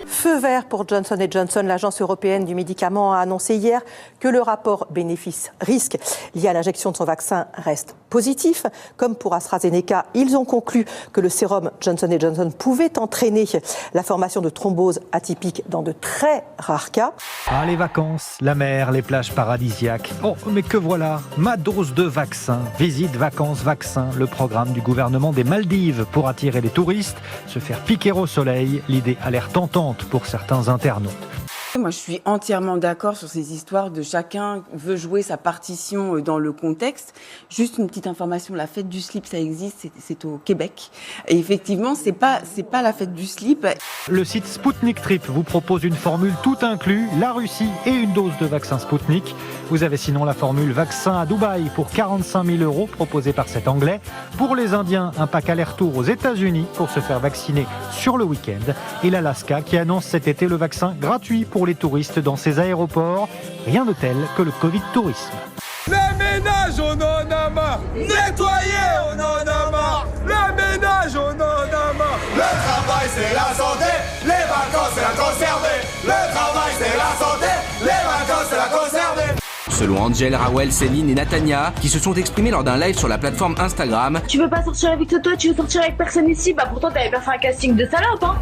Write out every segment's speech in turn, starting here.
Feu vert pour Johnson & Johnson. L'agence européenne du médicament a annoncé hier que le rapport bénéfice-risque lié à l'injection de son vaccin reste positif. Comme pour AstraZeneca, ils ont conclu que le sérum Johnson & Johnson pouvait entraîner la formation de thromboses atypiques dans de très rares cas. Ah, les vacances, la mer, les plages paradisiaques. Oh, mais que voilà, ma dose de vaccin. Visite, vacances, vaccin, le programme du gouvernement des Maldives pour attirer les touristes, se faire piquer au soleil. L'idée a l'air tentante pour certains internautes. Moi, je suis entièrement d'accord sur ces histoires de chacun veut jouer sa partition dans le contexte. Juste une petite information, la fête du slip, ça existe, c'est au Québec. Et effectivement, c'est pas la fête du slip. Le site Sputnik Trip vous propose une formule tout inclus, la Russie et une dose de vaccin Sputnik. Vous avez sinon la formule vaccin à Dubaï pour 45 000 € proposée par cet Anglais. Pour les Indiens, un pack aller-retour aux États-Unis pour se faire vacciner sur le week-end. Et l'Alaska qui annonce cet été le vaccin gratuit pour les touristes dans ses aéroports. Rien de tel que le Covid-tourisme. Les ménages, on en a marre. Nettoyer, on en a marre. Les ménages, on en a marre. Le travail, c'est la santé. Les vacances, c'est la conserver. Le travail, c'est la santé. Les vacances, c'est la conserver. Selon Angel, Rawel, Céline et Natania, qui se sont exprimés lors d'un live sur la plateforme Instagram. Tu veux pas sortir avec toi, tu veux sortir avec personne ici. Bah pourtant t'avais pas fait un casting de salope, hein.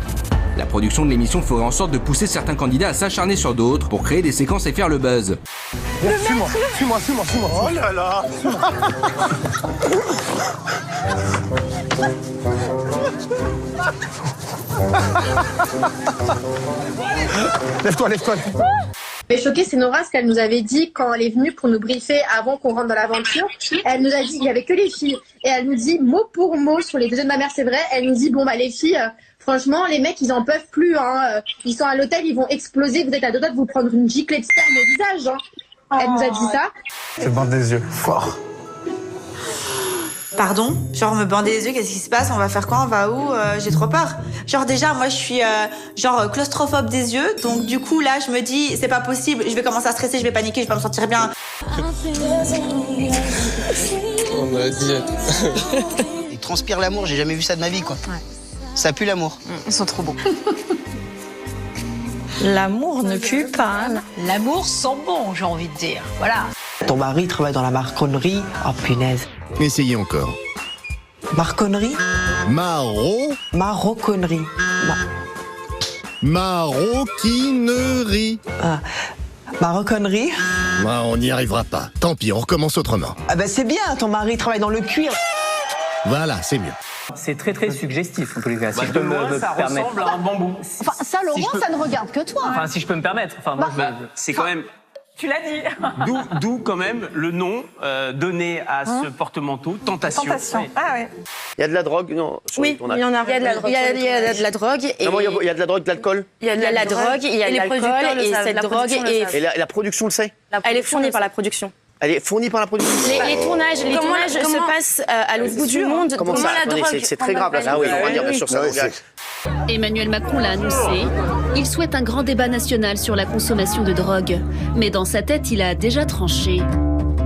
La production de l'émission ferait en sorte de pousser certains candidats à s'acharner sur d'autres pour créer des séquences et faire le buzz. Suis-moi. Oh là là. Lève-toi. Mais choquée, c'est Nora, ce qu'elle nous avait dit quand elle est venue pour nous briefer avant qu'on rentre dans l'aventure. Elle nous a dit, il n'y avait que les filles. Et elle nous dit, mot pour mot, sur les deux yeux de ma mère, c'est vrai, elle nous dit, bon, bah, les filles, franchement, les mecs, ils en peuvent plus, hein. Ils sont à l'hôtel, ils vont exploser, vous êtes à deux doigts de vous prendre une giclée de sperme au visage, hein. Elle nous a dit ça. Je bande des yeux, fort. Pardon? Genre me bander les yeux, qu'est-ce qui se passe? On va faire quoi? On va où? J'ai trop peur. Genre déjà, moi je suis claustrophobe des yeux, donc du coup là je me dis c'est pas possible, je vais commencer à stresser, je vais paniquer, je vais pas me sentir bien. On a dit. Il transpire l'amour, j'ai jamais vu ça de ma vie quoi. Ouais. Ça pue l'amour. Ils sont trop beaux. L'amour ne pue pas. Hein. L'amour sent bon, j'ai envie de dire. Voilà. Ton mari travaille dans la maroquinerie. Oh punaise. Essayez encore. Maroquinerie. Maroquinerie. Maroquinerie. Maroquinerie. On n'y arrivera pas. Tant pis, on recommence autrement. Ah ben c'est bien, ton mari travaille dans le cuir. Voilà, c'est mieux. C'est très très suggestif en tous les cas. Si je peux me ça permettre. Ressemble à un bambou. Enfin, ça, Laurent, ça ne regarde que toi. Enfin, si je peux me permettre. Enfin, c'est quand même. Tu l'as dit. D'où quand même le nom donné à ce porte-manteau, Tentation. Ah ouais. Il y a de la drogue, non? Oui, il y en a. Il y a de la drogue. Il y a de la drogue. Il y a de la drogue, de l'alcool. Il y a de la drogue, il y a de l'alcool et cette drogue est. Et la production le sait? Elle est fournie par la production. Elle est fournie par la production. Les tournages se passent à l'autre bout du monde. Comment ça? la drogue. C'est très grave là. Ah oui, on va dire bien sûr ça. Emmanuel Macron l'a annoncé. Il souhaite un grand débat national sur la consommation de drogue. Mais dans sa tête, il a déjà tranché.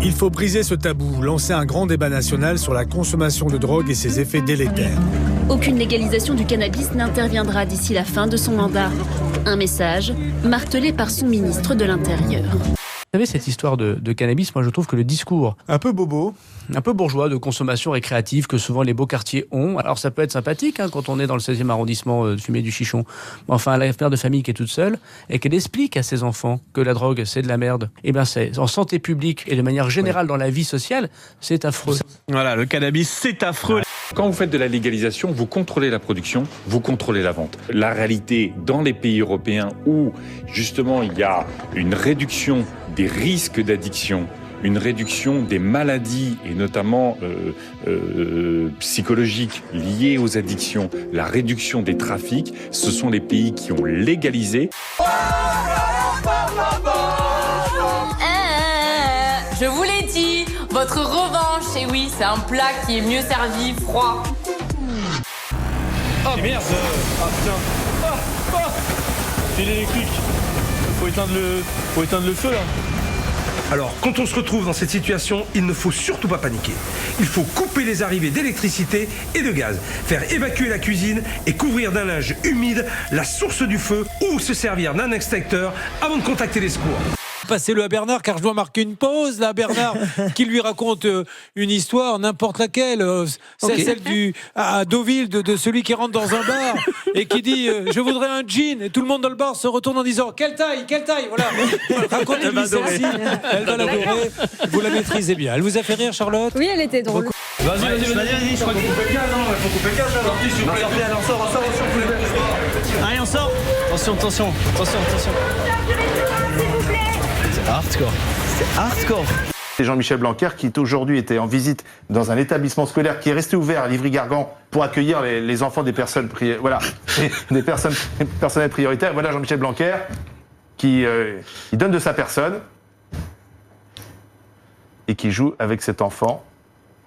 Il faut briser ce tabou, lancer un grand débat national sur la consommation de drogue et ses effets délétères. Aucune légalisation du cannabis n'interviendra d'ici la fin de son mandat. Un message martelé par son ministre de l'Intérieur. Vous savez, cette histoire de cannabis, moi je trouve que le discours un peu bobo, un peu bourgeois de consommation récréative que souvent les beaux quartiers ont, alors ça peut être sympathique quand on est dans le 16e arrondissement de fumer du chichon, mais enfin la mère de famille qui est toute seule et qu'elle explique à ses enfants que la drogue c'est de la merde, et bien c'est en santé publique et de manière générale dans la vie sociale, c'est affreux. Voilà, le cannabis c'est affreux. Quand vous faites de la légalisation, vous contrôlez la production, vous contrôlez la vente. La réalité dans les pays européens où justement il y a une réduction des risques d'addiction, une réduction des maladies et notamment psychologiques liées aux addictions, la réduction des trafics, ce sont les pays qui ont légalisé. Je vous l'ai dit, votre revanche, et oui, c'est un plat qui est mieux servi froid. Oh merde. Ah putain. Fil électrique. Faut éteindre le feu là. Alors, quand on se retrouve dans cette situation, il ne faut surtout pas paniquer. Il faut couper les arrivées d'électricité et de gaz, faire évacuer la cuisine et couvrir d'un linge humide la source du feu ou se servir d'un extincteur avant de contacter les secours. Passez-le à Bernard car je dois marquer une pause là. Bernard qui lui raconte une histoire, n'importe laquelle. C'est celle à Deauville de celui qui rentre dans un bar et qui dit je voudrais un jean, et tout le monde dans le bar se retourne en disant quelle taille, voilà. Racontez-lui celle-ci, elle va l'adorer. Vous la maîtrisez bien. Elle vous a fait rire, Charlotte? Oui, elle était drôle. Vas-y, je crois qu'il faut couper le gaz, non? Il faut couper le gaz, alors s'il vous plaît. Allez, on sort, allez, on sort. Attention. C'est hardcore. C'est Jean-Michel Blanquer qui aujourd'hui était en visite dans un établissement scolaire qui est resté ouvert à Livry-Gargan pour accueillir les enfants des personnes des personnels prioritaires. Voilà Jean-Michel Blanquer qui donne de sa personne et qui joue avec cet enfant.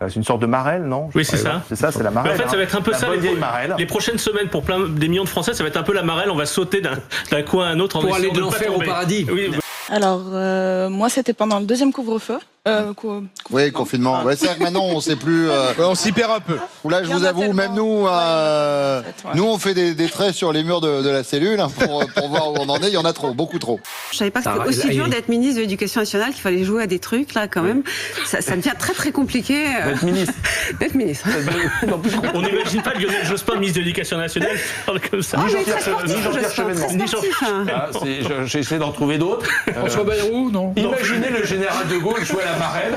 C'est une sorte de marelle, non? Oui, c'est ça. C'est ça, c'est la marelle. Mais en fait, ça va être un peu ça. Les prochaines semaines, pour des millions de Français, ça va être un peu la marelle. On va sauter d'un coin à un autre. Pour aller de l'enfer au paradis. Oui. Alors, moi, c'était pendant le deuxième couvre-feu. Oui, confinement. Ouais, c'est vrai que maintenant, on sait plus. On s'y perd un peu. Là, je vous avoue, même nous, nous, on fait des traits sur les murs de la cellule pour voir où on en est. Il y en a trop, beaucoup trop. Je savais pas que c'était aussi dur d'être ministre de l'Éducation nationale, qu'il fallait jouer à des trucs, là, quand même. Ça devient très, très compliqué. D'être ministre. D'être ministre. On n'imagine pas Lionel Jospin, ministre de l'Éducation nationale, comme ça. Ni Jean-Pierre Chevènement. J'ai essayé d'en trouver d'autres. François Bayrou, non. Imaginez le général de Gaulle jouer à la marelle.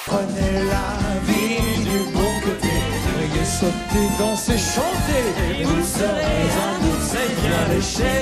Prenez la vie du bon côté, criez, sautez, dansez, chantez, et vous serez un ours bien léché.